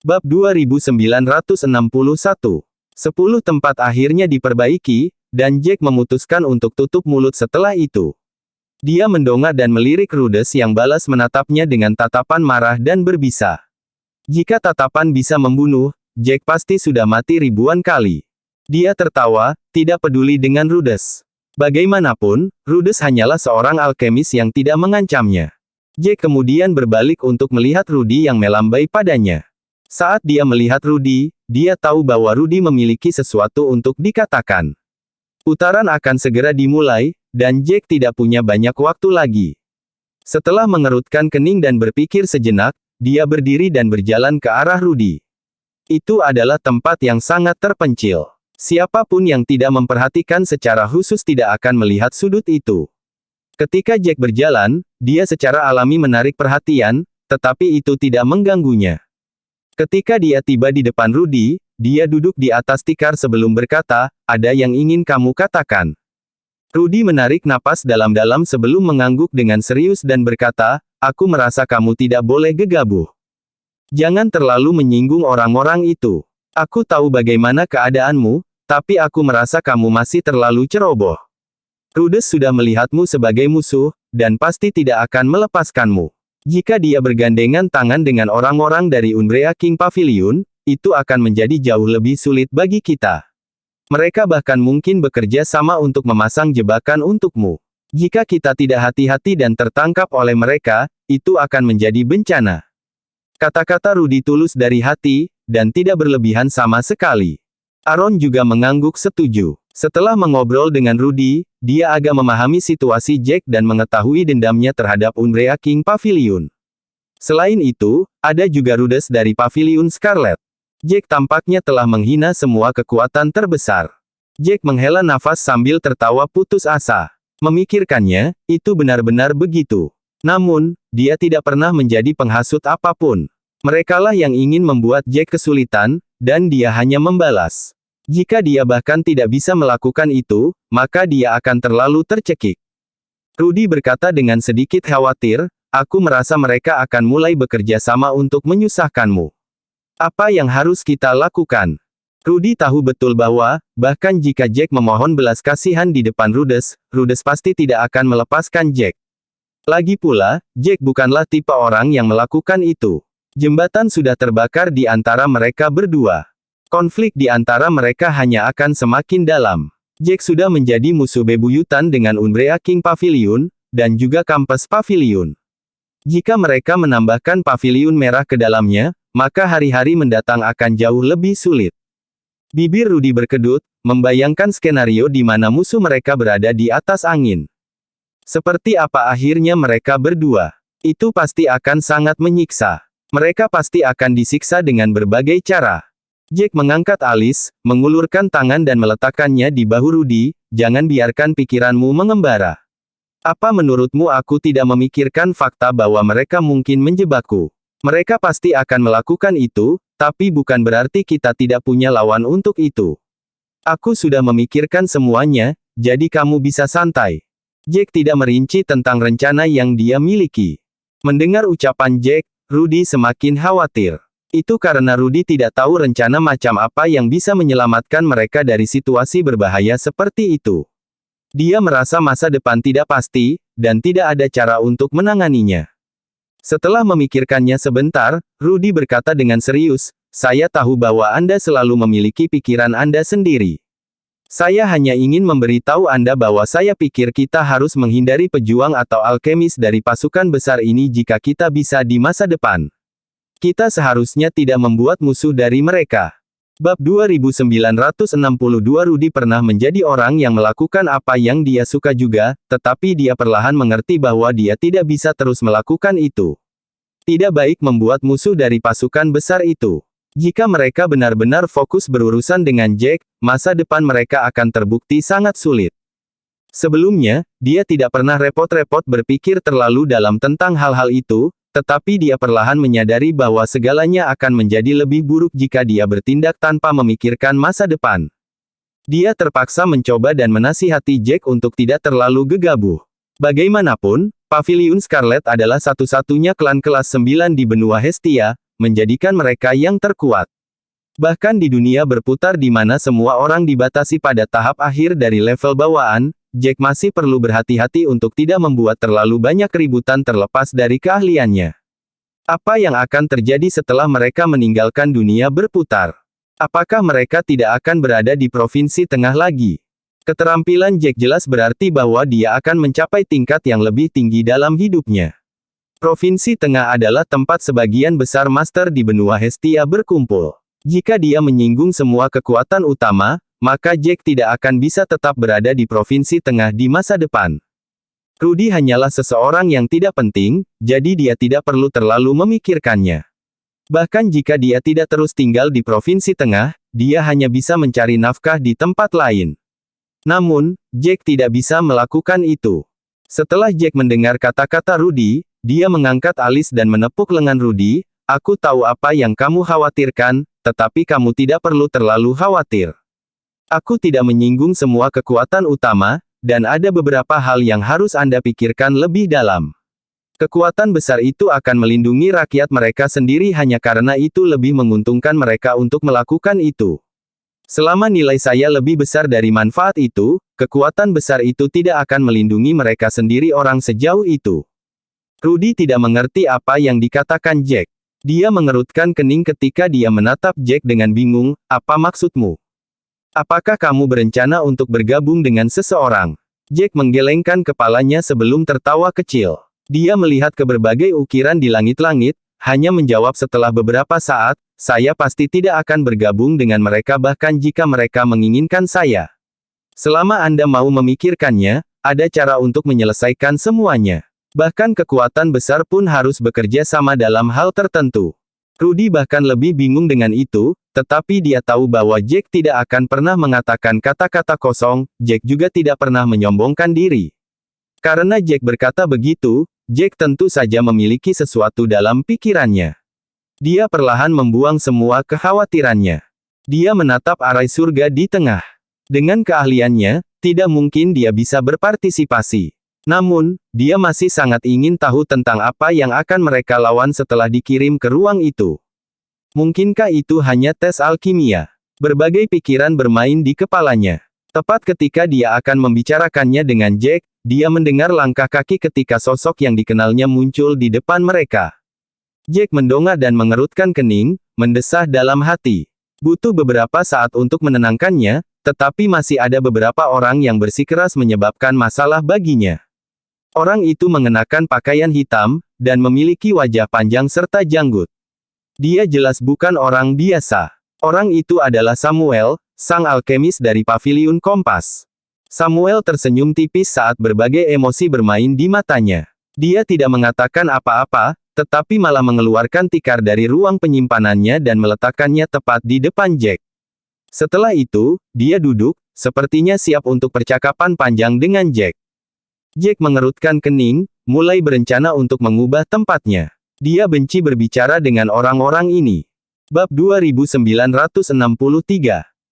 Bab 2961. 10 tempat akhirnya diperbaiki, dan Jack memutuskan untuk tutup mulut setelah itu. Dia mendongak dan melirik Rudess yang balas menatapnya dengan tatapan marah dan berbisa. Jika tatapan bisa membunuh, Jack pasti sudah mati ribuan kali. Dia tertawa, tidak peduli dengan Rudess. Bagaimanapun, Rudess hanyalah seorang alkemis yang tidak mengancamnya. Jack kemudian berbalik untuk melihat Rudy yang melambai padanya. Saat dia melihat Rudy, dia tahu bahwa Rudy memiliki sesuatu untuk dikatakan. Putaran akan segera dimulai, dan Jack tidak punya banyak waktu lagi. Setelah mengerutkan kening dan berpikir sejenak, dia berdiri dan berjalan ke arah Rudy. Itu adalah tempat yang sangat terpencil. Siapapun yang tidak memperhatikan secara khusus tidak akan melihat sudut itu. Ketika Jack berjalan, dia secara alami menarik perhatian, tetapi itu tidak mengganggunya. Ketika dia tiba di depan Rudy, dia duduk di atas tikar sebelum berkata, "Ada yang ingin kamu katakan?" Rudy menarik napas dalam-dalam sebelum mengangguk dengan serius dan berkata, "Aku merasa kamu tidak boleh gegabah. Jangan terlalu menyinggung orang-orang itu. Aku tahu bagaimana keadaanmu, tapi aku merasa kamu masih terlalu ceroboh. Rudess sudah melihatmu sebagai musuh, dan pasti tidak akan melepaskanmu. Jika dia bergandengan tangan dengan orang-orang dari Umbrea King Pavilion, itu akan menjadi jauh lebih sulit bagi kita. Mereka bahkan mungkin bekerja sama untuk memasang jebakan untukmu. Jika kita tidak hati-hati dan tertangkap oleh mereka, itu akan menjadi bencana." Kata-kata Rudy tulus dari hati, dan tidak berlebihan sama sekali. Aaron juga mengangguk setuju. Setelah mengobrol dengan Rudy, dia agak memahami situasi Jack dan mengetahui dendamnya terhadap Umbrea King Pavilion. Selain itu, ada juga Rudess dari Pavilion Scarlet. Jack tampaknya telah menghina semua kekuatan terbesar. Jack menghela nafas sambil tertawa putus asa. Memikirkannya, itu benar-benar begitu. Namun, dia tidak pernah menjadi penghasut apapun. Merekalah yang ingin membuat Jack kesulitan, dan dia hanya membalas. Jika dia bahkan tidak bisa melakukan itu, maka dia akan terlalu tercekik. Rudy berkata dengan sedikit khawatir, "Aku merasa mereka akan mulai bekerja sama untuk menyusahkanmu. Apa yang harus kita lakukan?" Rudy tahu betul bahwa, bahkan jika Jack memohon belas kasihan di depan Rudess, Rudess pasti tidak akan melepaskan Jack. Lagi pula, Jack bukanlah tipe orang yang melakukan itu. Jembatan sudah terbakar di antara mereka berdua. Konflik di antara mereka hanya akan semakin dalam. Jack sudah menjadi musuh bebuyutan dengan Umbrea King Pavilion, dan juga Campus Pavilion. Jika mereka menambahkan Pavilion Merah ke dalamnya, maka hari-hari mendatang akan jauh lebih sulit. Bibir Rudy berkedut, membayangkan skenario di mana musuh mereka berada di atas angin. Seperti apa akhirnya mereka berdua? Itu pasti akan sangat menyiksa. Mereka pasti akan disiksa dengan berbagai cara. Jack mengangkat alis, mengulurkan tangan dan meletakkannya di bahu Rudy. "Jangan biarkan pikiranmu mengembara. Apa menurutmu aku tidak memikirkan fakta bahwa mereka mungkin menjebakku? Mereka pasti akan melakukan itu, tapi bukan berarti kita tidak punya lawan untuk itu. Aku sudah memikirkan semuanya, jadi kamu bisa santai." Jack tidak merinci tentang rencana yang dia miliki. Mendengar ucapan Jack, Rudy semakin khawatir. Itu karena Rudy tidak tahu rencana macam apa yang bisa menyelamatkan mereka dari situasi berbahaya seperti itu. Dia merasa masa depan tidak pasti, dan tidak ada cara untuk menanganinya. Setelah memikirkannya sebentar, Rudy berkata dengan serius, "Saya tahu bahwa Anda selalu memiliki pikiran Anda sendiri. Saya hanya ingin memberitahu Anda bahwa saya pikir kita harus menghindari pejuang atau alkemis dari pasukan besar ini jika kita bisa di masa depan. Kita seharusnya tidak membuat musuh dari mereka." Bab 2962. Rudy pernah menjadi orang yang melakukan apa yang dia suka juga, tetapi dia perlahan mengerti bahwa dia tidak bisa terus melakukan itu. Tidak baik membuat musuh dari pasukan besar itu. Jika mereka benar-benar fokus berurusan dengan Jack, masa depan mereka akan terbukti sangat sulit. Sebelumnya, dia tidak pernah repot-repot berpikir terlalu dalam tentang hal-hal itu, tetapi dia perlahan menyadari bahwa segalanya akan menjadi lebih buruk jika dia bertindak tanpa memikirkan masa depan. Dia terpaksa mencoba dan menasihati Jack untuk tidak terlalu gegabah. Bagaimanapun, Pavilion Scarlet adalah satu-satunya klan kelas 9 di benua Hestia, menjadikan mereka yang terkuat. Bahkan di dunia berputar di mana semua orang dibatasi pada tahap akhir dari level bawaan, Jack masih perlu berhati-hati untuk tidak membuat terlalu banyak keributan terlepas dari keahliannya. Apa yang akan terjadi setelah mereka meninggalkan dunia berputar? Apakah mereka tidak akan berada di provinsi tengah lagi? Keterampilan Jack jelas berarti bahwa dia akan mencapai tingkat yang lebih tinggi dalam hidupnya. Provinsi Tengah adalah tempat sebagian besar master di benua Hestia berkumpul. Jika dia menyinggung semua kekuatan utama, maka Jack tidak akan bisa tetap berada di Provinsi Tengah di masa depan. Rudy hanyalah seseorang yang tidak penting, jadi dia tidak perlu terlalu memikirkannya. Bahkan jika dia tidak terus tinggal di Provinsi Tengah, dia hanya bisa mencari nafkah di tempat lain. Namun, Jack tidak bisa melakukan itu. Setelah Jack mendengar kata-kata Rudy, dia mengangkat alis dan menepuk lengan Rudy. Aku tahu apa yang kamu khawatirkan, tetapi kamu tidak perlu terlalu khawatir. Aku tidak menyinggung semua kekuatan utama, dan ada beberapa hal yang harus Anda pikirkan lebih dalam. Kekuatan besar itu akan melindungi rakyat mereka sendiri hanya karena itu lebih menguntungkan mereka untuk melakukan itu. Selama nilai saya lebih besar dari manfaat itu, kekuatan besar itu tidak akan melindungi mereka sendiri orang sejauh itu. Rudy tidak mengerti apa yang dikatakan Jack. Dia mengerutkan kening ketika dia menatap Jack dengan bingung. Apa maksudmu? Apakah kamu berencana untuk bergabung dengan seseorang? Jack menggelengkan kepalanya sebelum tertawa kecil. Dia melihat ke berbagai ukiran di langit-langit, hanya menjawab setelah beberapa saat, saya pasti tidak akan bergabung dengan mereka bahkan jika mereka menginginkan saya. Selama Anda mau memikirkannya, ada cara untuk menyelesaikan semuanya. Bahkan kekuatan besar pun harus bekerja sama dalam hal tertentu. Rudy bahkan lebih bingung dengan itu, tetapi dia tahu bahwa Jack tidak akan pernah mengatakan kata-kata kosong. Jack juga tidak pernah menyombongkan diri. Karena Jack berkata begitu, Jack tentu saja memiliki sesuatu dalam pikirannya. Dia perlahan membuang semua kekhawatirannya. Dia menatap arai surga di tengah. Dengan keahliannya, tidak mungkin dia bisa berpartisipasi. Namun, dia masih sangat ingin tahu tentang apa yang akan mereka lawan setelah dikirim ke ruang itu. Mungkinkah itu hanya tes alkimia? Berbagai pikiran bermain di kepalanya. Tepat ketika dia akan membicarakannya dengan Jack, dia mendengar langkah kaki ketika sosok yang dikenalnya muncul di depan mereka. Jack mendongak dan mengerutkan kening, mendesah dalam hati. Butuh beberapa saat untuk menenangkannya, tetapi masih ada beberapa orang yang bersikeras menyebabkan masalah baginya. Orang itu mengenakan pakaian hitam, dan memiliki wajah panjang serta janggut. Dia jelas bukan orang biasa. Orang itu adalah Samuel, sang alkemis dari Paviliun Kompas. Samuel tersenyum tipis saat berbagai emosi bermain di matanya. Dia tidak mengatakan apa-apa, tetapi malah mengeluarkan tikar dari ruang penyimpanannya dan meletakkannya tepat di depan Jack. Setelah itu, dia duduk, sepertinya siap untuk percakapan panjang dengan Jack. Jack mengerutkan kening, mulai berencana untuk mengubah tempatnya. Dia benci berbicara dengan orang-orang ini. Bab 2963.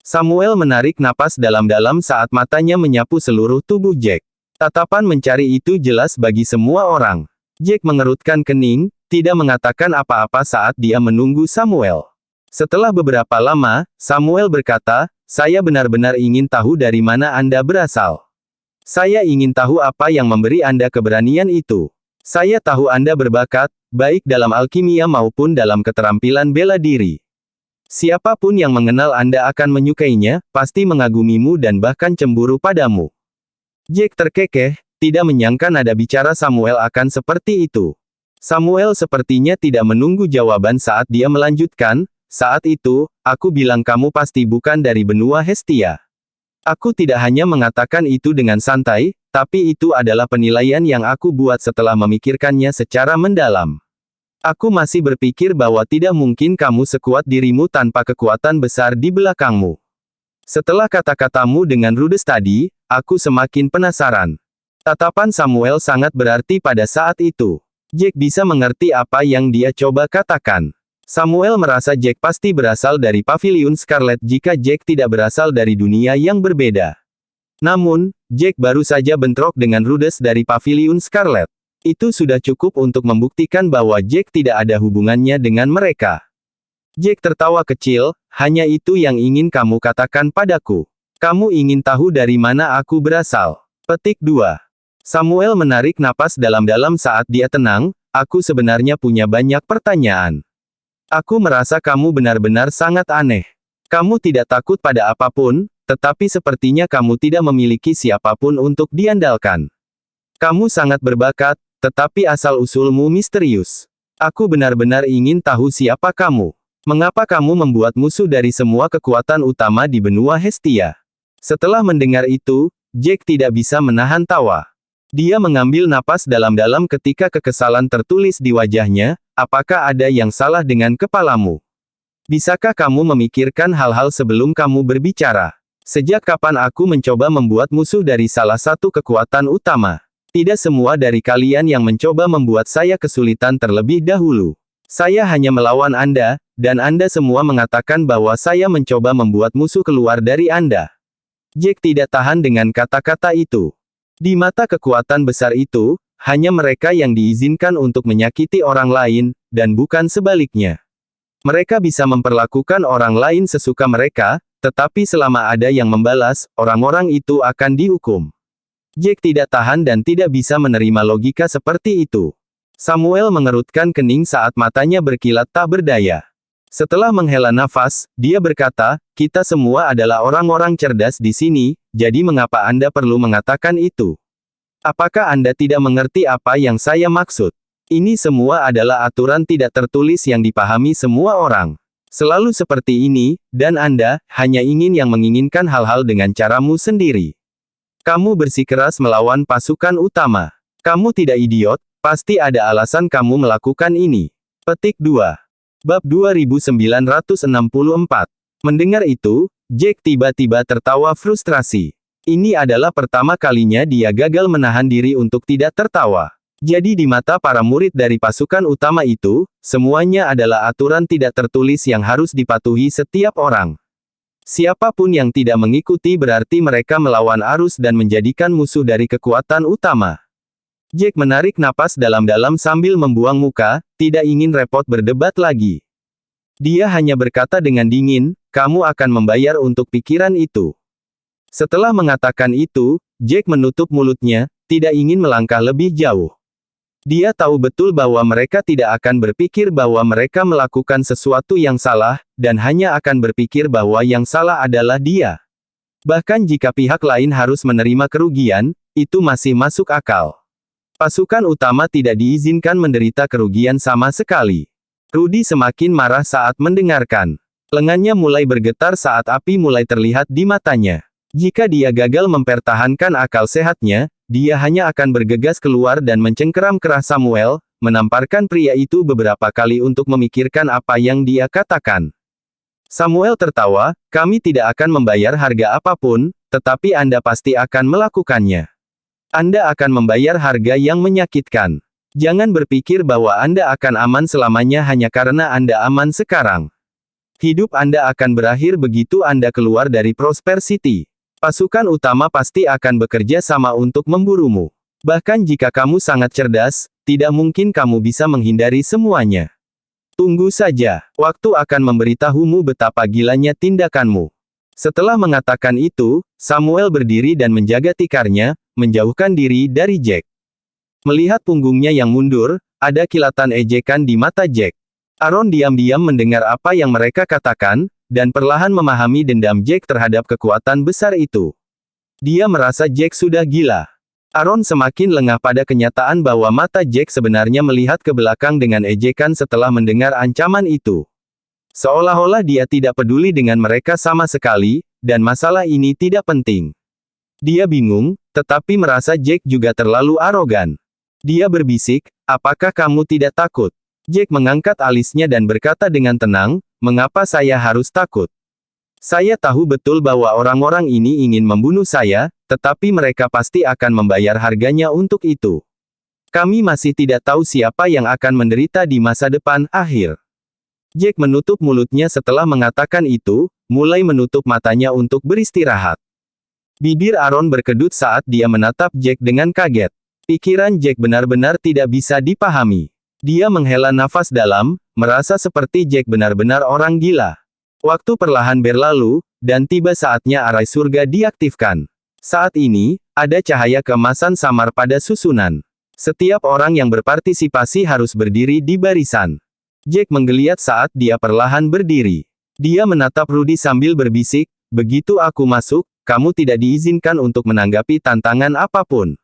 Samuel menarik napas dalam-dalam saat matanya menyapu seluruh tubuh Jack. Tatapan mencari itu jelas bagi semua orang. Jack mengerutkan kening, tidak mengatakan apa-apa saat dia menunggu Samuel. Setelah beberapa lama, Samuel berkata, saya benar-benar ingin tahu dari mana Anda berasal. Saya ingin tahu apa yang memberi Anda keberanian itu. Saya tahu Anda berbakat, baik dalam alkimia maupun dalam keterampilan bela diri. Siapapun yang mengenal Anda akan menyukainya, pasti mengagumimu dan bahkan cemburu padamu. Jack terkekeh, tidak menyangka nada bicara Samuel akan seperti itu. Samuel sepertinya tidak menunggu jawaban saat dia melanjutkan, saat itu, aku bilang kamu pasti bukan dari benua Hestia. Aku tidak hanya mengatakan itu dengan santai, tapi itu adalah penilaian yang aku buat setelah memikirkannya secara mendalam. Aku masih berpikir bahwa tidak mungkin kamu sekuat dirimu tanpa kekuatan besar di belakangmu. Setelah kata-katamu dengan Rudes tadi, aku semakin penasaran. Tatapan Samuel sangat berarti pada saat itu. Jack bisa mengerti apa yang dia coba katakan. Samuel merasa Jack pasti berasal dari Paviliun Scarlet jika Jack tidak berasal dari dunia yang berbeda. Namun, Jack baru saja bentrok dengan Rudes dari Paviliun Scarlet. Itu sudah cukup untuk membuktikan bahwa Jack tidak ada hubungannya dengan mereka. Jack tertawa kecil, hanya itu yang ingin kamu katakan padaku. Kamu ingin tahu dari mana aku berasal. Petik 2. Samuel menarik napas dalam-dalam saat dia tenang, aku sebenarnya punya banyak pertanyaan. Aku merasa kamu benar-benar sangat aneh. Kamu tidak takut pada apapun, tetapi sepertinya kamu tidak memiliki siapapun untuk diandalkan. Kamu sangat berbakat, tetapi asal-usulmu misterius. Aku benar-benar ingin tahu siapa kamu. Mengapa kamu membuat musuh dari semua kekuatan utama di benua Hestia? Setelah mendengar itu, Jack tidak bisa menahan tawa. Dia mengambil napas dalam-dalam ketika kekesalan tertulis di wajahnya, apakah ada yang salah dengan kepalamu? Bisakah kamu memikirkan hal-hal sebelum kamu berbicara? Sejak kapan aku mencoba membuat musuh dari salah satu kekuatan utama? Tidak semua dari kalian yang mencoba membuat saya kesulitan terlebih dahulu. Saya hanya melawan Anda, dan Anda semua mengatakan bahwa saya mencoba membuat musuh keluar dari Anda. Jack tidak tahan dengan kata-kata itu. Di mata kekuatan besar itu, hanya mereka yang diizinkan untuk menyakiti orang lain, dan bukan sebaliknya. Mereka bisa memperlakukan orang lain sesuka mereka, tetapi selama ada yang membalas, orang-orang itu akan dihukum. Jack tidak tahan dan tidak bisa menerima logika seperti itu. Samuel mengerutkan kening saat matanya berkilat tak berdaya. Setelah menghela nafas, dia berkata, kita semua adalah orang-orang cerdas di sini, jadi mengapa Anda perlu mengatakan itu? Apakah Anda tidak mengerti apa yang saya maksud? Ini semua adalah aturan tidak tertulis yang dipahami semua orang. Selalu seperti ini, dan Anda hanya ingin yang menginginkan hal-hal dengan caramu sendiri. Kamu bersikeras melawan pasukan utama. Kamu tidak idiot. Pasti ada alasan kamu melakukan ini. Petik 2. Bab 2964. Mendengar itu, Jack tiba-tiba tertawa frustrasi. Ini adalah pertama kalinya dia gagal menahan diri untuk tidak tertawa. Jadi di mata para murid dari pasukan utama itu, semuanya adalah aturan tidak tertulis yang harus dipatuhi setiap orang. Siapapun yang tidak mengikuti berarti mereka melawan arus dan menjadikan musuh dari kekuatan utama. Jack menarik napas dalam-dalam sambil membuang muka, tidak ingin repot berdebat lagi. Dia hanya berkata dengan dingin, kamu akan membayar untuk pikiran itu. Setelah mengatakan itu, Jack menutup mulutnya, tidak ingin melangkah lebih jauh. Dia tahu betul bahwa mereka tidak akan berpikir bahwa mereka melakukan sesuatu yang salah, dan hanya akan berpikir bahwa yang salah adalah dia. Bahkan jika pihak lain harus menerima kerugian, itu masih masuk akal. Pasukan utama tidak diizinkan menderita kerugian sama sekali. Rudy semakin marah saat mendengarkan. Lengannya mulai bergetar saat api mulai terlihat di matanya. Jika dia gagal mempertahankan akal sehatnya, dia hanya akan bergegas keluar dan mencengkeram kerah Samuel, menamparkan pria itu beberapa kali untuk memikirkan apa yang dia katakan. Samuel tertawa, kami tidak akan membayar harga apapun, tetapi Anda pasti akan melakukannya. Anda akan membayar harga yang menyakitkan. Jangan berpikir bahwa Anda akan aman selamanya hanya karena Anda aman sekarang. Hidup Anda akan berakhir begitu Anda keluar dari Prosper City. Pasukan utama pasti akan bekerja sama untuk memburumu. Bahkan jika kamu sangat cerdas, tidak mungkin kamu bisa menghindari semuanya. Tunggu saja, waktu akan memberitahumu betapa gilanya tindakanmu. Setelah mengatakan itu, Samuel berdiri dan menjaga tikarnya, menjauhkan diri dari Jack. Melihat punggungnya yang mundur, ada kilatan ejekan di mata Jack. Aaron diam-diam mendengar apa yang mereka katakan, dan perlahan memahami dendam Jack terhadap kekuatan besar itu. Dia merasa Jack sudah gila. Aaron semakin lengah pada kenyataan bahwa mata Jack sebenarnya melihat ke belakang dengan ejekan setelah mendengar ancaman itu. Seolah-olah dia tidak peduli dengan mereka sama sekali, dan masalah ini tidak penting. Dia bingung, tetapi merasa Jack juga terlalu arogan. Dia berbisik, apakah kamu tidak takut? Jack mengangkat alisnya dan berkata dengan tenang, mengapa saya harus takut? Saya tahu betul bahwa orang-orang ini ingin membunuh saya, tetapi mereka pasti akan membayar harganya untuk itu. Kami masih tidak tahu siapa yang akan menderita di masa depan, akhir. Jack menutup mulutnya setelah mengatakan itu, mulai menutup matanya untuk beristirahat. Bibir Aaron berkedut saat dia menatap Jack dengan kaget. Pikiran Jack benar-benar tidak bisa dipahami. Dia menghela nafas dalam, merasa seperti Jack benar-benar orang gila. Waktu perlahan berlalu, dan tiba saatnya arai surga diaktifkan. Saat ini, ada cahaya keemasan samar pada susunan. Setiap orang yang berpartisipasi harus berdiri di barisan. Jack menggeliat saat dia perlahan berdiri. Dia menatap Rudy sambil berbisik, "Begitu aku masuk, kamu tidak diizinkan untuk menanggapi tantangan apapun.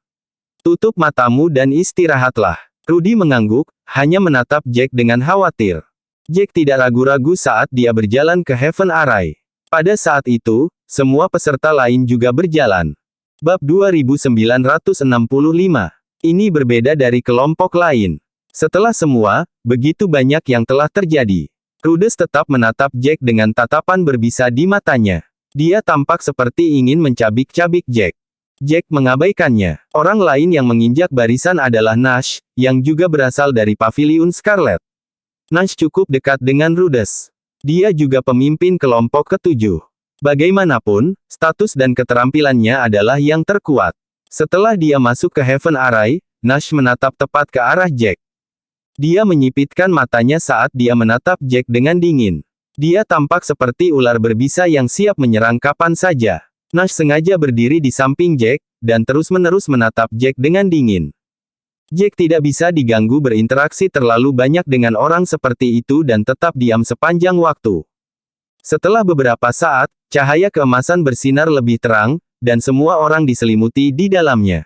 Tutup matamu dan istirahatlah." Rudy mengangguk, hanya menatap Jack dengan khawatir. Jack tidak ragu-ragu saat dia berjalan ke Heaven Array. Pada saat itu, semua peserta lain juga berjalan. Bab 2965. Ini berbeda dari kelompok lain. Setelah semua, begitu banyak yang telah terjadi. Rudess tetap menatap Jack dengan tatapan berbisa di matanya. Dia tampak seperti ingin mencabik-cabik Jack. Jack mengabaikannya. Orang lain yang menginjak barisan adalah Nash, yang juga berasal dari Paviliun Scarlet. Nash cukup dekat dengan Rudess. Dia juga pemimpin kelompok ketujuh. Bagaimanapun, status dan keterampilannya adalah yang terkuat. Setelah dia masuk ke Heaven Array, Nash menatap tepat ke arah Jack. Dia menyipitkan matanya saat dia menatap Jack dengan dingin. Dia tampak seperti ular berbisa yang siap menyerang kapan saja. Nash sengaja berdiri di samping Jack, dan terus-menerus menatap Jack dengan dingin. Jack tidak bisa diganggu berinteraksi terlalu banyak dengan orang seperti itu dan tetap diam sepanjang waktu. Setelah beberapa saat, cahaya keemasan bersinar lebih terang, dan semua orang diselimuti di dalamnya.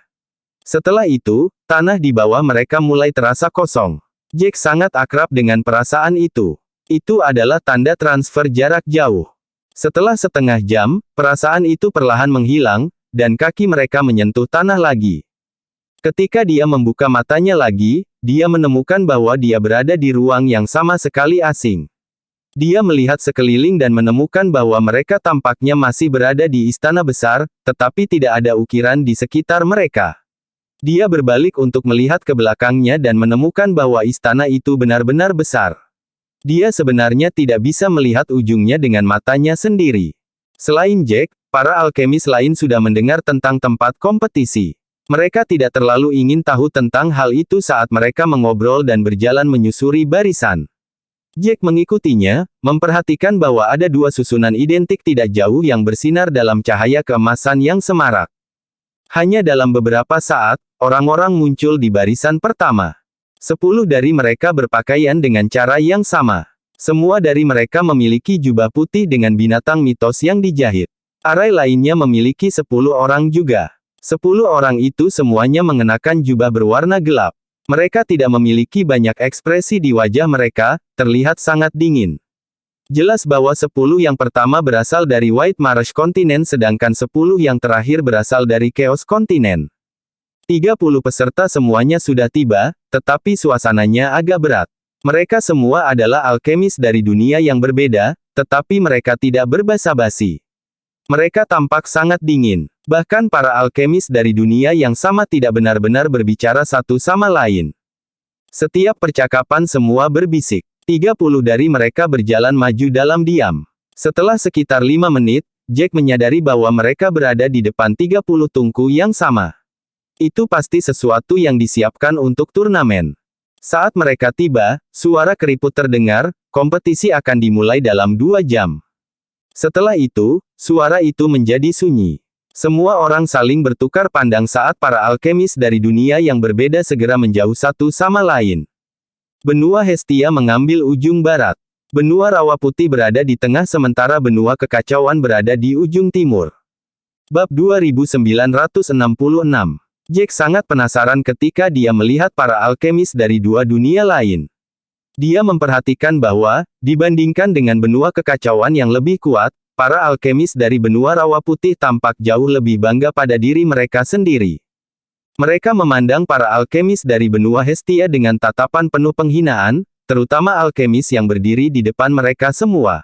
Setelah itu, tanah di bawah mereka mulai terasa kosong. Jack sangat akrab dengan perasaan itu. Itu adalah tanda transfer jarak jauh. Setelah setengah jam, perasaan itu perlahan menghilang, dan kaki mereka menyentuh tanah lagi. Ketika dia membuka matanya lagi, dia menemukan bahwa dia berada di ruang yang sama sekali asing. Dia melihat sekeliling dan menemukan bahwa mereka tampaknya masih berada di istana besar, tetapi tidak ada ukiran di sekitar mereka. Dia berbalik untuk melihat ke belakangnya dan menemukan bahwa istana itu benar-benar besar. Dia sebenarnya tidak bisa melihat ujungnya dengan matanya sendiri. Selain Jack, para alkemis lain sudah mendengar tentang tempat kompetisi. Mereka tidak terlalu ingin tahu tentang hal itu saat mereka mengobrol dan berjalan menyusuri barisan. Jack mengikutinya, memperhatikan bahwa ada dua susunan identik tidak jauh yang bersinar dalam cahaya keemasan yang semarak. Hanya dalam beberapa saat, orang-orang muncul di barisan pertama. 10 dari mereka berpakaian dengan cara yang sama. Semua dari mereka memiliki jubah putih dengan binatang mitos yang dijahit. Arai lainnya memiliki 10 orang juga. 10 orang itu semuanya mengenakan jubah berwarna gelap. Mereka tidak memiliki banyak ekspresi di wajah mereka, terlihat sangat dingin. Jelas bahwa 10 yang pertama berasal dari White Marsh Continent sedangkan 10 yang terakhir berasal dari Chaos Continent. 30 peserta semuanya sudah tiba, tetapi suasananya agak berat. Mereka semua adalah alkemis dari dunia yang berbeda, tetapi mereka tidak berbasa-basi. Mereka tampak sangat dingin. Bahkan para alkemis dari dunia yang sama tidak benar-benar berbicara satu sama lain. Setiap percakapan semua berbisik. 30 dari mereka berjalan maju dalam diam. Setelah sekitar 5 menit, Jack menyadari bahwa mereka berada di depan 30 tungku yang sama. Itu pasti sesuatu yang disiapkan untuk turnamen. Saat mereka tiba, suara keriput terdengar, kompetisi akan dimulai dalam 2 jam. Setelah itu, suara itu menjadi sunyi. Semua orang saling bertukar pandang saat para alkemis dari dunia yang berbeda segera menjauh satu sama lain. Benua Hestia mengambil ujung barat. Benua Rawa Putih berada di tengah sementara benua kekacauan berada di ujung timur. Bab 2966. Jack sangat penasaran ketika dia melihat para alkemis dari dua dunia lain. Dia memperhatikan bahwa, dibandingkan dengan benua kekacauan yang lebih kuat, para alkemis dari benua Rawa Putih tampak jauh lebih bangga pada diri mereka sendiri. Mereka memandang para alkemis dari benua Hestia dengan tatapan penuh penghinaan, terutama alkemis yang berdiri di depan mereka semua.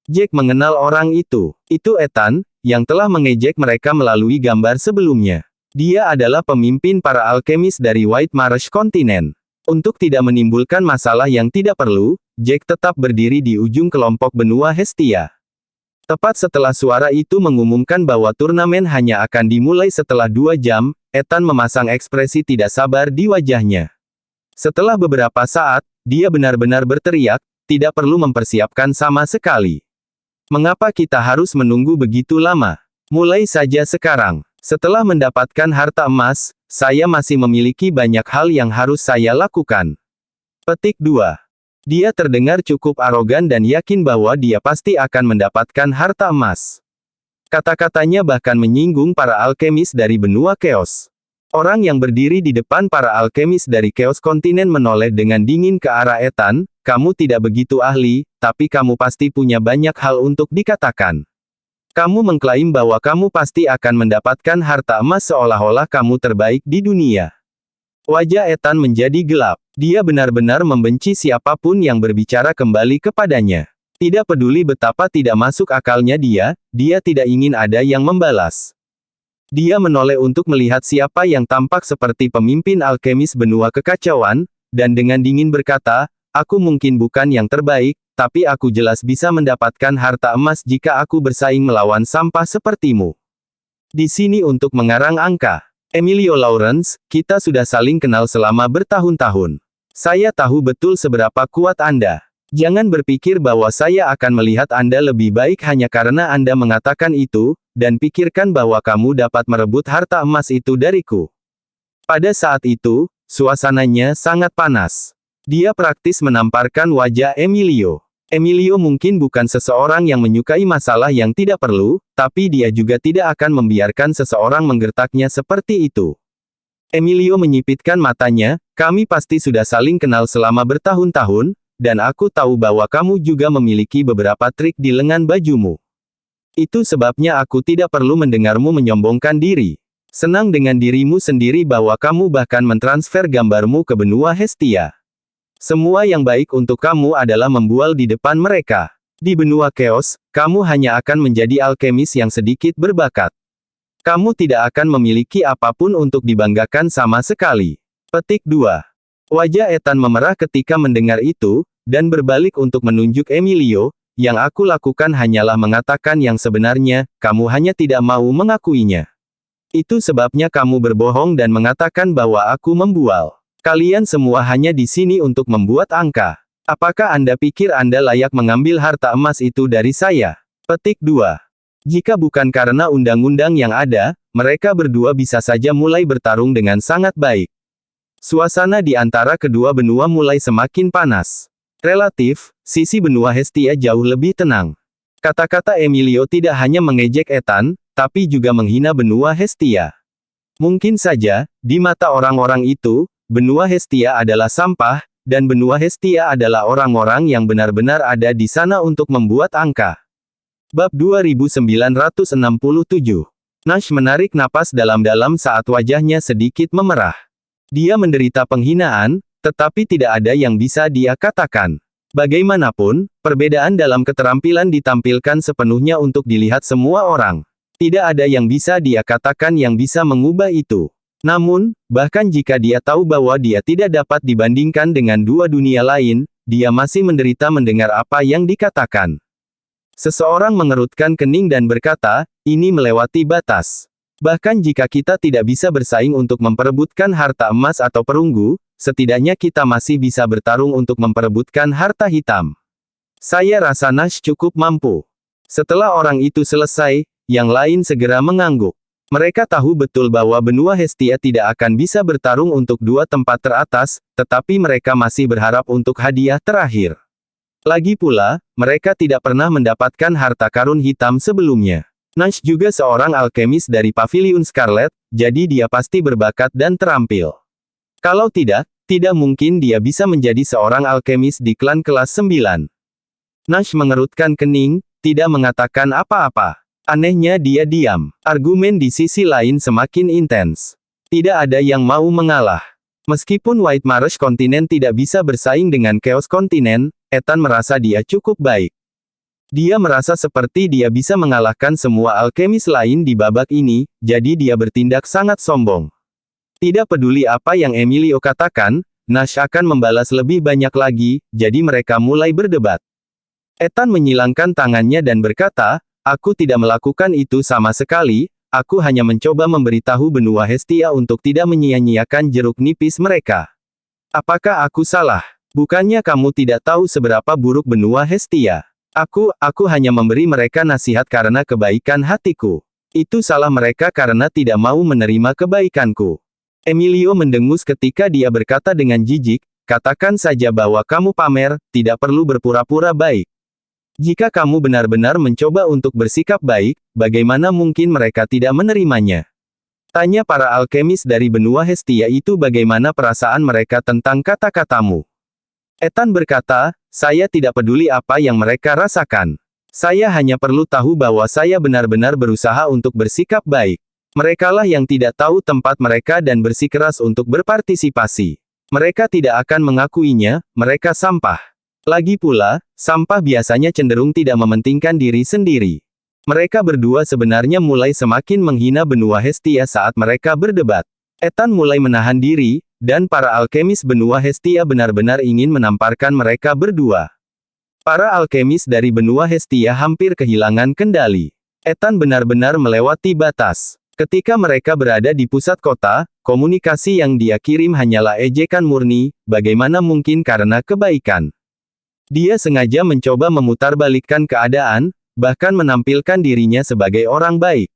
Jack mengenal orang itu. Itu Ethan, yang telah mengejek mereka melalui gambar sebelumnya. Dia adalah pemimpin para alkemis dari White Marsh Continent. Untuk tidak menimbulkan masalah yang tidak perlu, Jack tetap berdiri di ujung kelompok benua Hestia. Tepat setelah suara itu mengumumkan bahwa turnamen hanya akan dimulai setelah 2 jam, Ethan memasang ekspresi tidak sabar di wajahnya. Setelah beberapa saat, dia benar-benar berteriak, tidak perlu mempersiapkan sama sekali. Mengapa kita harus menunggu begitu lama? Mulai saja sekarang. Setelah mendapatkan harta emas, saya masih memiliki banyak hal yang harus saya lakukan. Petik 2. Dia terdengar cukup arogan dan yakin bahwa dia pasti akan mendapatkan harta emas. Kata-katanya bahkan menyinggung para alkemis dari benua Chaos. Orang yang berdiri di depan para alkemis dari Chaos Kontinen menoleh dengan dingin ke arah Ethan, kamu tidak begitu ahli, tapi kamu pasti punya banyak hal untuk dikatakan. Kamu mengklaim bahwa kamu pasti akan mendapatkan harta emas seolah-olah kamu terbaik di dunia. Wajah Ethan menjadi gelap. Dia benar-benar membenci siapapun yang berbicara kembali kepadanya. Tidak peduli betapa tidak masuk akalnya dia tidak ingin ada yang membalas. Dia menoleh untuk melihat siapa yang tampak seperti pemimpin alkemis benua kekacauan, dan dengan dingin berkata, aku mungkin bukan yang terbaik, tapi aku jelas bisa mendapatkan harta emas jika aku bersaing melawan sampah sepertimu. Di sini untuk mengarang angka. Emilio Lawrence, kita sudah saling kenal selama bertahun-tahun. Saya tahu betul seberapa kuat Anda. Jangan berpikir bahwa saya akan melihat Anda lebih baik hanya karena Anda mengatakan itu, dan pikirkan bahwa kamu dapat merebut harta emas itu dariku. Pada saat itu, suasananya sangat panas. Dia praktis menamparkan wajah Emilio. Emilio mungkin bukan seseorang yang menyukai masalah yang tidak perlu, tapi dia juga tidak akan membiarkan seseorang menggertaknya seperti itu. Emilio menyipitkan matanya, kami pasti sudah saling kenal selama bertahun-tahun, dan aku tahu bahwa kamu juga memiliki beberapa trik di lengan bajumu. Itu sebabnya aku tidak perlu mendengarmu menyombongkan diri. Senang dengan dirimu sendiri bahwa kamu bahkan mentransfer gambarmu ke benua Hestia. Semua yang baik untuk kamu adalah membual di depan mereka. Di benua Chaos, kamu hanya akan menjadi alkemis yang sedikit berbakat. Kamu tidak akan memiliki apapun untuk dibanggakan sama sekali. Petik 2. Wajah Ethan memerah ketika mendengar itu, dan berbalik untuk menunjuk Emilio, yang aku lakukan hanyalah mengatakan yang sebenarnya, kamu hanya tidak mau mengakuinya. Itu sebabnya kamu berbohong dan mengatakan bahwa aku membual. Kalian semua hanya di sini untuk membuat angka. Apakah Anda pikir Anda layak mengambil harta emas itu dari saya? Petik 2. Jika bukan karena undang-undang yang ada, mereka berdua bisa saja mulai bertarung dengan sangat baik. Suasana di antara kedua benua mulai semakin panas. Relatif, sisi benua Hestia jauh lebih tenang. Kata-kata Emilio tidak hanya mengejek Ethan, tapi juga menghina benua Hestia. Mungkin saja, di mata orang-orang itu, benua Hestia adalah sampah, dan benua Hestia adalah orang-orang yang benar-benar ada di sana untuk membuat angka. Bab 2967. Nash menarik napas dalam-dalam saat wajahnya sedikit memerah. Dia menderita penghinaan, tetapi tidak ada yang bisa dia katakan. Bagaimanapun, perbedaan dalam keterampilan ditampilkan sepenuhnya untuk dilihat semua orang. Tidak ada yang bisa dia katakan yang bisa mengubah itu. Namun, bahkan jika dia tahu bahwa dia tidak dapat dibandingkan dengan dua dunia lain, dia masih menderita mendengar apa yang dikatakan. Seseorang mengerutkan kening dan berkata, ini melewati batas. Bahkan jika kita tidak bisa bersaing untuk memperebutkan harta emas atau perunggu, setidaknya kita masih bisa bertarung untuk memperebutkan harta hitam. Saya rasa Nash cukup mampu. Setelah orang itu selesai, yang lain segera mengangguk. Mereka tahu betul bahwa benua Hestia tidak akan bisa bertarung untuk dua tempat teratas, tetapi mereka masih berharap untuk hadiah terakhir. Lagi pula, mereka tidak pernah mendapatkan harta karun hitam sebelumnya. Nash juga seorang alkemis dari Pavilion Scarlet, jadi dia pasti berbakat dan terampil. Kalau tidak mungkin dia bisa menjadi seorang alkemis di klan kelas 9. Nash mengerutkan kening, tidak mengatakan apa-apa. Anehnya dia diam. Argumen di sisi lain semakin intens. Tidak ada yang mau mengalah. Meskipun White Marsh Kontinen tidak bisa bersaing dengan Chaos Kontinen, Ethan merasa dia cukup baik. Dia merasa seperti dia bisa mengalahkan semua alkemis lain di babak ini, jadi dia bertindak sangat sombong. Tidak peduli apa yang Emilio katakan, Nash akan membalas lebih banyak lagi, jadi mereka mulai berdebat. Ethan menyilangkan tangannya dan berkata, aku tidak melakukan itu sama sekali, aku hanya mencoba memberitahu benua Hestia untuk tidak menyia-nyiakan jeruk nipis mereka. Apakah aku salah? Bukannya kamu tidak tahu seberapa buruk benua Hestia? Aku hanya memberi mereka nasihat karena kebaikan hatiku. Itu salah mereka karena tidak mau menerima kebaikanku. Emilio mendengus ketika dia berkata dengan jijik, katakan saja bahwa kamu pamer, tidak perlu berpura-pura baik. Jika kamu benar-benar mencoba untuk bersikap baik, bagaimana mungkin mereka tidak menerimanya? Tanya para alkemis dari benua Hestia itu bagaimana perasaan mereka tentang kata-katamu. Ethan berkata, saya tidak peduli apa yang mereka rasakan. Saya hanya perlu tahu bahwa saya benar-benar berusaha untuk bersikap baik. Merekalah yang tidak tahu tempat mereka dan bersikeras untuk berpartisipasi. Mereka tidak akan mengakuinya, mereka sampah. Lagi pula, sampah biasanya cenderung tidak mementingkan diri sendiri. Mereka berdua sebenarnya mulai semakin menghina benua Hestia saat mereka berdebat. Ethan mulai menahan diri, dan para alkemis benua Hestia benar-benar ingin menamparkan mereka berdua. Para alkemis dari benua Hestia hampir kehilangan kendali. Ethan benar-benar melewati batas. Ketika mereka berada di pusat kota, komunikasi yang dia kirim hanyalah ejekan murni, bagaimana mungkin karena kebaikan. Dia sengaja mencoba memutarbalikkan keadaan, bahkan menampilkan dirinya sebagai orang baik.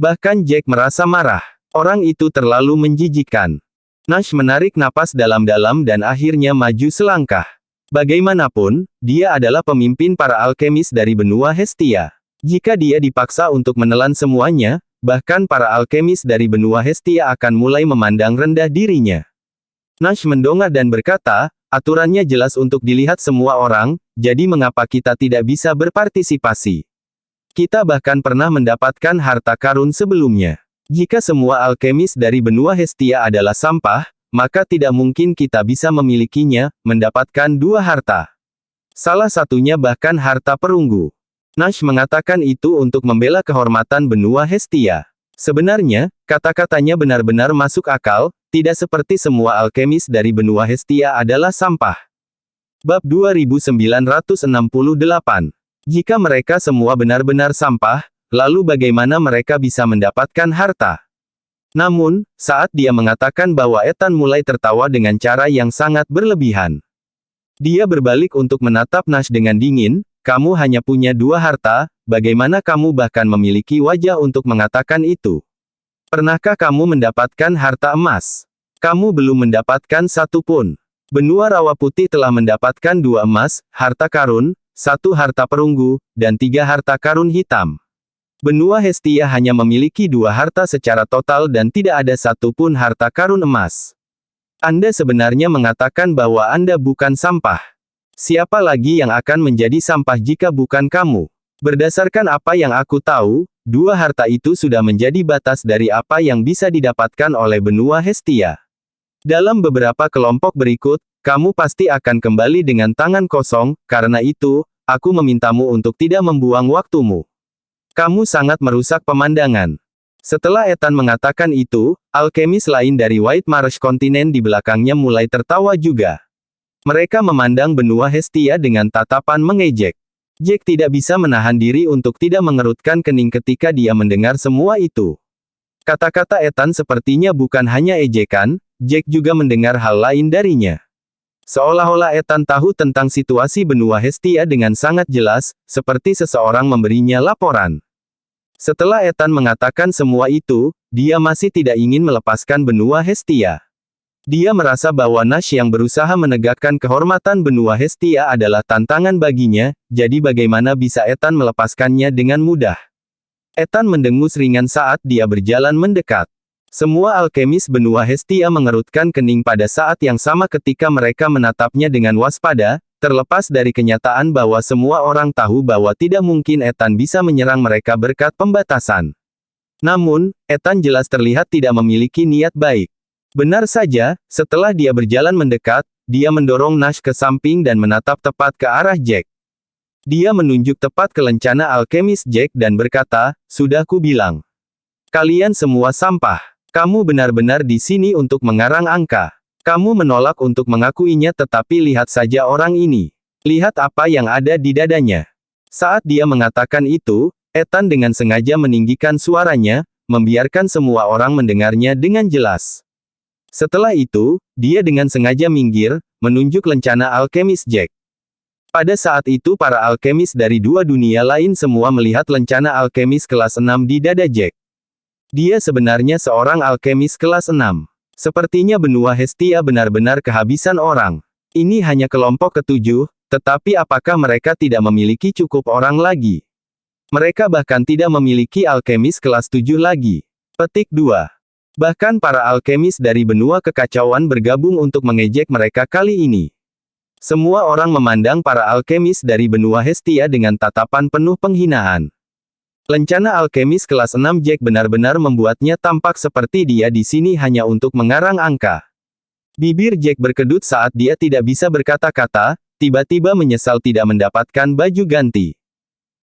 Bahkan Jack merasa marah. Orang itu terlalu menjijikkan. Nash menarik napas dalam-dalam dan akhirnya maju selangkah. Bagaimanapun, dia adalah pemimpin para alkemis dari benua Hestia. Jika dia dipaksa untuk menelan semuanya, bahkan para alkemis dari benua Hestia akan mulai memandang rendah dirinya. Nash mendongak dan berkata, aturannya jelas untuk dilihat semua orang, jadi mengapa kita tidak bisa berpartisipasi? Kita bahkan pernah mendapatkan harta karun sebelumnya. Jika semua alkemis dari benua Hestia adalah sampah, maka tidak mungkin kita bisa memilikinya, mendapatkan dua harta. Salah satunya bahkan harta perunggu. Nash mengatakan itu untuk membela kehormatan benua Hestia. Sebenarnya, kata-katanya benar-benar masuk akal, tidak seperti semua alkemis dari benua Hestia adalah sampah. Bab 2968. Jika mereka semua benar-benar sampah, lalu bagaimana mereka bisa mendapatkan harta? Namun, saat dia mengatakan bahwa Ethan mulai tertawa dengan cara yang sangat berlebihan. Dia berbalik untuk menatap Nash dengan dingin, kamu hanya punya dua harta, bagaimana kamu bahkan memiliki wajah untuk mengatakan itu? Pernahkah kamu mendapatkan harta emas? Kamu belum mendapatkan satu pun. Benua Rawa Putih telah mendapatkan 2 emas, harta karun, 1 harta perunggu, dan 3 harta karun hitam. Benua Hestia hanya memiliki 2 harta secara total dan tidak ada satu pun harta karun emas. Anda sebenarnya mengatakan bahwa Anda bukan sampah. Siapa lagi yang akan menjadi sampah jika bukan kamu? Berdasarkan apa yang aku tahu, 2 harta itu sudah menjadi batas dari apa yang bisa didapatkan oleh benua Hestia. Dalam beberapa kelompok berikut, kamu pasti akan kembali dengan tangan kosong, karena itu, aku memintamu untuk tidak membuang waktumu. Kamu sangat merusak pemandangan. Setelah Ethan mengatakan itu, alkemis lain dari White Marsh Continent di belakangnya mulai tertawa juga. Mereka memandang benua Hestia dengan tatapan mengejek. Jack tidak bisa menahan diri untuk tidak mengerutkan kening ketika dia mendengar semua itu. Kata-kata Ethan sepertinya bukan hanya ejekan, Jack juga mendengar hal lain darinya. Seolah-olah Ethan tahu tentang situasi benua Hestia dengan sangat jelas, seperti seseorang memberinya laporan. Setelah Ethan mengatakan semua itu, dia masih tidak ingin melepaskan benua Hestia. Dia merasa bahwa Nash yang berusaha menegakkan kehormatan benua Hestia adalah tantangan baginya, jadi bagaimana bisa Ethan melepaskannya dengan mudah? Ethan mendengus ringan saat dia berjalan mendekat. Semua alkemis benua Hestia mengerutkan kening pada saat yang sama ketika mereka menatapnya dengan waspada, terlepas dari kenyataan bahwa semua orang tahu bahwa tidak mungkin Ethan bisa menyerang mereka berkat pembatasan. Namun, Ethan jelas terlihat tidak memiliki niat baik. Benar saja, setelah dia berjalan mendekat, dia mendorong Nash ke samping dan menatap tepat ke arah Jack. Dia menunjuk tepat ke lencana alkemis Jack dan berkata, sudah ku bilang. Kalian semua sampah. Kamu benar-benar di sini untuk mengarang angka. Kamu menolak untuk mengakuinya tetapi lihat saja orang ini. Lihat apa yang ada di dadanya. Saat dia mengatakan itu, Ethan dengan sengaja meninggikan suaranya, membiarkan semua orang mendengarnya dengan jelas. Setelah itu, dia dengan sengaja minggir, menunjuk lencana alkemis Jack. Pada saat itu para alkemis dari dua dunia lain semua melihat lencana alkemis kelas 6 di dada Jack. Dia sebenarnya seorang alkemis kelas 6. Sepertinya benua Hestia benar-benar kehabisan orang. Ini hanya kelompok ketujuh, tetapi apakah mereka tidak memiliki cukup orang lagi? Mereka bahkan tidak memiliki alkemis kelas 7 lagi. Petik 2. Bahkan para alkemis dari benua kekacauan bergabung untuk mengejek mereka kali ini. Semua orang memandang para alkemis dari benua Hestia dengan tatapan penuh penghinaan. Lencana alkemis kelas 6 Jack benar-benar membuatnya tampak seperti dia di sini hanya untuk mengarang angka. Bibir Jack berkedut saat dia tidak bisa berkata-kata, tiba-tiba menyesal tidak mendapatkan baju ganti.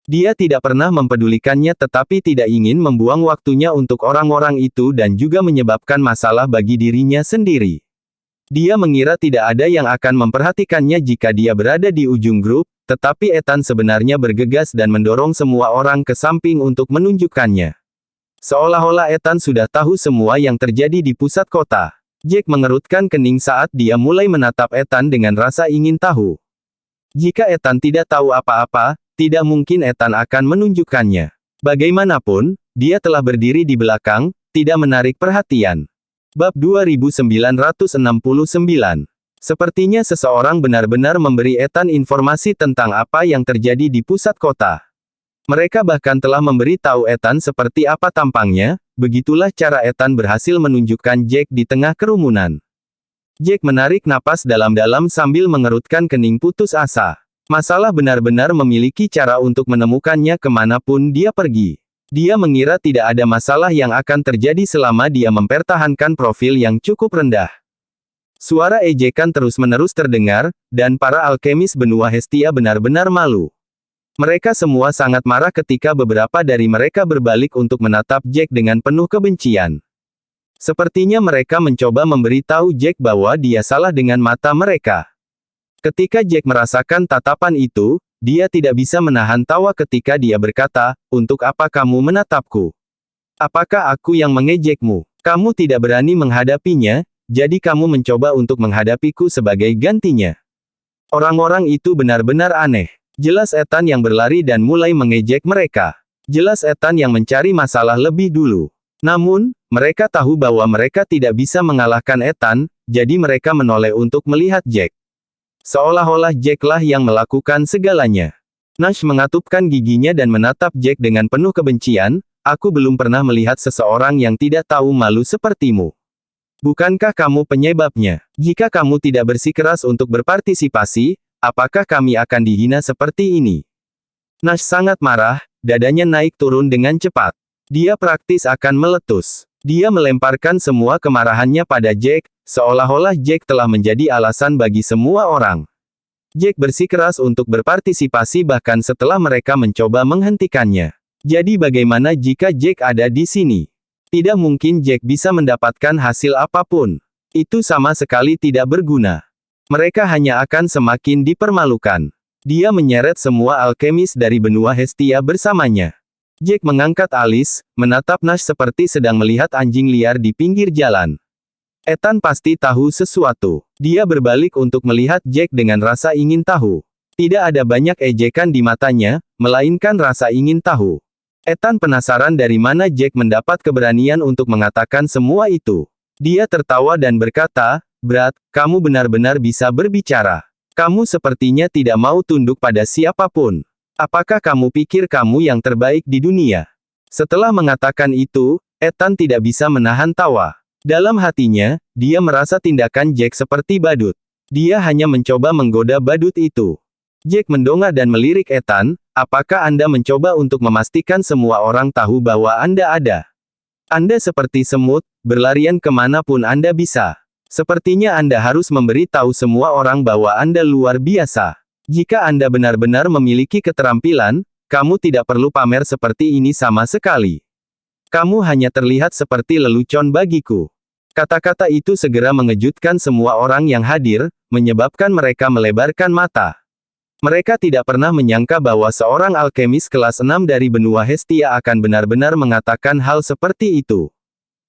Dia tidak pernah mempedulikannya tetapi tidak ingin membuang waktunya untuk orang-orang itu dan juga menyebabkan masalah bagi dirinya sendiri. Dia mengira tidak ada yang akan memperhatikannya jika dia berada di ujung grup, tetapi Ethan sebenarnya bergegas dan mendorong semua orang ke samping untuk menunjukkannya. Seolah-olah Ethan sudah tahu semua yang terjadi di pusat kota. Jack mengerutkan kening saat dia mulai menatap Ethan dengan rasa ingin tahu. Jika Ethan tidak tahu apa-apa, tidak mungkin Ethan akan menunjukkannya. Bagaimanapun, dia telah berdiri di belakang, tidak menarik perhatian. Bab 2969. Sepertinya seseorang benar-benar memberi Ethan informasi tentang apa yang terjadi di pusat kota. Mereka bahkan telah memberi tahu Ethan seperti apa tampangnya, begitulah cara Ethan berhasil menunjukkan Jack di tengah kerumunan. Jack menarik napas dalam-dalam sambil mengerutkan kening putus asa. Masalah benar-benar memiliki cara untuk menemukannya kemanapun dia pergi. Dia mengira tidak ada masalah yang akan terjadi selama dia mempertahankan profil yang cukup rendah. Suara ejekan terus-menerus terdengar, dan para alkemis benua Hestia benar-benar malu. Mereka semua sangat marah ketika beberapa dari mereka berbalik untuk menatap Jack dengan penuh kebencian. Sepertinya mereka mencoba memberitahu Jack bahwa dia salah dengan mata mereka. Ketika Jack merasakan tatapan itu, dia tidak bisa menahan tawa ketika dia berkata, "Untuk apa kamu menatapku? Apakah aku yang mengejekmu? Kamu tidak berani menghadapinya, jadi kamu mencoba untuk menghadapiku sebagai gantinya." Orang-orang itu benar-benar aneh. Jelas Ethan yang berlari dan mulai mengejek mereka. Jelas Ethan yang mencari masalah lebih dulu. Namun, mereka tahu bahwa mereka tidak bisa mengalahkan Ethan, jadi mereka menoleh untuk melihat Jack. Seolah-olah Jack lah yang melakukan segalanya. Nash mengatupkan giginya dan menatap Jack dengan penuh kebencian, "Aku belum pernah melihat seseorang yang tidak tahu malu sepertimu. Bukankah kamu penyebabnya? Jika kamu tidak bersikeras untuk berpartisipasi, apakah kami akan dihina seperti ini?" Nash sangat marah, dadanya naik turun dengan cepat. Dia praktis akan meletus. Dia melemparkan semua kemarahannya pada Jack, seolah-olah Jack telah menjadi alasan bagi semua orang. Jack bersikeras untuk berpartisipasi bahkan setelah mereka mencoba menghentikannya. Jadi bagaimana jika Jack ada di sini? Tidak mungkin Jack bisa mendapatkan hasil apapun. Itu sama sekali tidak berguna. Mereka hanya akan semakin dipermalukan. Dia menyeret semua alkemis dari benua Hestia bersamanya. Jack mengangkat alis, menatap Nash seperti sedang melihat anjing liar di pinggir jalan. Ethan pasti tahu sesuatu. Dia berbalik untuk melihat Jack dengan rasa ingin tahu. Tidak ada banyak ejekan di matanya, melainkan rasa ingin tahu. Ethan penasaran dari mana Jack mendapat keberanian untuk mengatakan semua itu. Dia tertawa dan berkata, "Brad, kamu benar-benar bisa berbicara. Kamu sepertinya tidak mau tunduk pada siapapun. Apakah kamu pikir kamu yang terbaik di dunia?" Setelah mengatakan itu, Ethan tidak bisa menahan tawa. Dalam hatinya, dia merasa tindakan Jack seperti badut. Dia hanya mencoba menggoda badut itu. Jack mendongak dan melirik Ethan, "Apakah Anda mencoba untuk memastikan semua orang tahu bahwa Anda ada? Anda seperti semut, berlarian kemanapun Anda bisa. Sepertinya Anda harus memberi tahu semua orang bahwa Anda luar biasa. Jika Anda benar-benar memiliki keterampilan, kamu tidak perlu pamer seperti ini sama sekali. Kamu hanya terlihat seperti lelucon bagiku." Kata-kata itu segera mengejutkan semua orang yang hadir, menyebabkan mereka melebarkan mata. Mereka tidak pernah menyangka bahwa seorang alkemis kelas 6 dari benua Hestia akan benar-benar mengatakan hal seperti itu.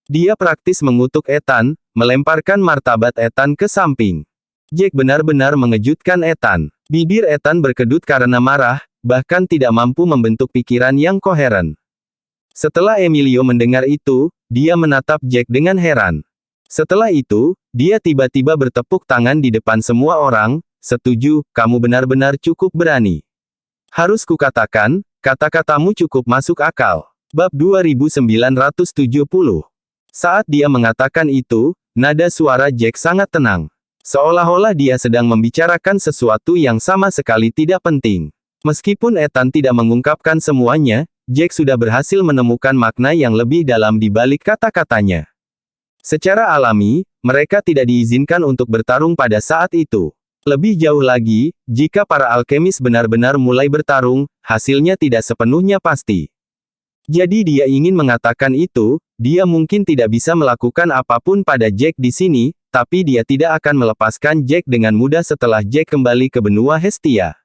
Dia praktis mengutuk Ethan, melemparkan martabat Ethan ke samping. Jack benar-benar mengejutkan Ethan. Bibir Ethan berkedut karena marah, bahkan tidak mampu membentuk pikiran yang koheren. Setelah Emilio mendengar itu, dia menatap Jack dengan heran. Setelah itu, dia tiba-tiba bertepuk tangan di depan semua orang, "Setuju, kamu benar-benar cukup berani. Harus kukatakan, kata-katamu cukup masuk akal." Bab 2970. Saat dia mengatakan itu, nada suara Jack sangat tenang. Seolah-olah dia sedang membicarakan sesuatu yang sama sekali tidak penting. Meskipun Ethan tidak mengungkapkan semuanya, Jack sudah berhasil menemukan makna yang lebih dalam di balik kata-katanya. Secara alami, mereka tidak diizinkan untuk bertarung pada saat itu. Lebih jauh lagi, jika para alkemis benar-benar mulai bertarung, hasilnya tidak sepenuhnya pasti. Jadi dia ingin mengatakan itu, dia mungkin tidak bisa melakukan apapun pada Jack di sini, tapi dia tidak akan melepaskan Jack dengan mudah setelah Jack kembali ke benua Hestia.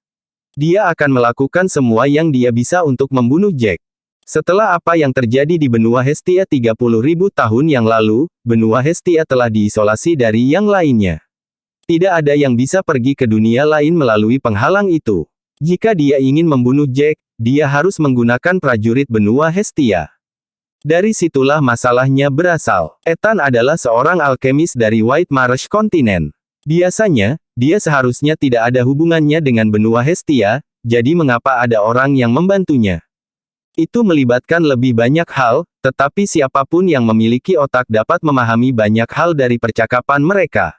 Dia akan melakukan semua yang dia bisa untuk membunuh Jack. Setelah apa yang terjadi di benua Hestia 30.000 tahun yang lalu, benua Hestia telah diisolasi dari yang lainnya. Tidak ada yang bisa pergi ke dunia lain melalui penghalang itu. Jika dia ingin membunuh Jack, dia harus menggunakan prajurit benua Hestia. Dari situlah masalahnya berasal. Ethan adalah seorang alkemis dari White Marsh Continent. Biasanya, dia seharusnya tidak ada hubungannya dengan benua Hestia, jadi mengapa ada orang yang membantunya? Itu melibatkan lebih banyak hal, tetapi siapapun yang memiliki otak dapat memahami banyak hal dari percakapan mereka.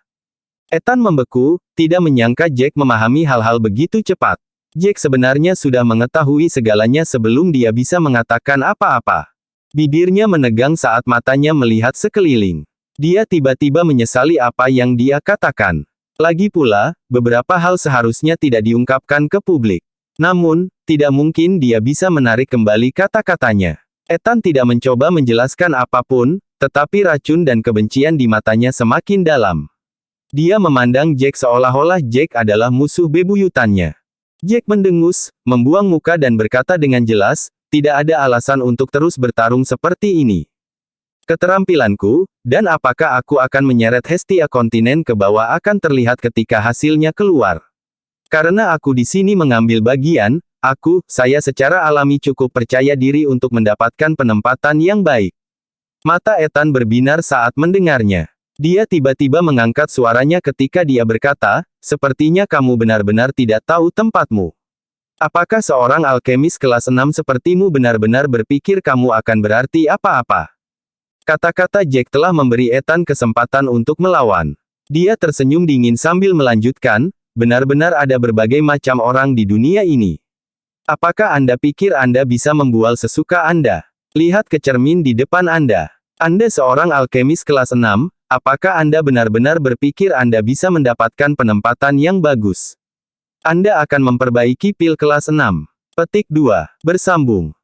Ethan membeku, tidak menyangka Jack memahami hal-hal begitu cepat. Jack sebenarnya sudah mengetahui segalanya sebelum dia bisa mengatakan apa-apa. Bibirnya menegang saat matanya melihat sekeliling. Dia tiba-tiba menyesali apa yang dia katakan. Lagi pula, beberapa hal seharusnya tidak diungkapkan ke publik. Namun, tidak mungkin dia bisa menarik kembali kata-katanya. Ethan tidak mencoba menjelaskan apapun, tetapi racun dan kebencian di matanya semakin dalam. Dia memandang Jack seolah-olah Jack adalah musuh bebuyutannya. Jack mendengus, membuang muka dan berkata dengan jelas, "Tidak ada alasan untuk terus bertarung seperti ini. Keterampilanku, dan apakah aku akan menyeret Hestia kontinen ke bawah akan terlihat ketika hasilnya keluar. Karena aku di sini mengambil bagian, saya secara alami cukup percaya diri untuk mendapatkan penempatan yang baik." Mata Ethan berbinar saat mendengarnya. Dia tiba-tiba mengangkat suaranya ketika dia berkata, "Sepertinya kamu benar-benar tidak tahu tempatmu. Apakah seorang alkemis kelas 6 sepertimu benar-benar berpikir kamu akan berarti apa-apa?" Kata-kata Jack telah memberi Ethan kesempatan untuk melawan. Dia tersenyum dingin sambil melanjutkan, "Benar-benar ada berbagai macam orang di dunia ini. Apakah Anda pikir Anda bisa membual sesuka Anda? Lihat ke cermin di depan Anda. Anda seorang alkemis kelas 6, apakah Anda benar-benar berpikir Anda bisa mendapatkan penempatan yang bagus? Anda akan memperbaiki pil kelas 6. Petik 2. Bersambung.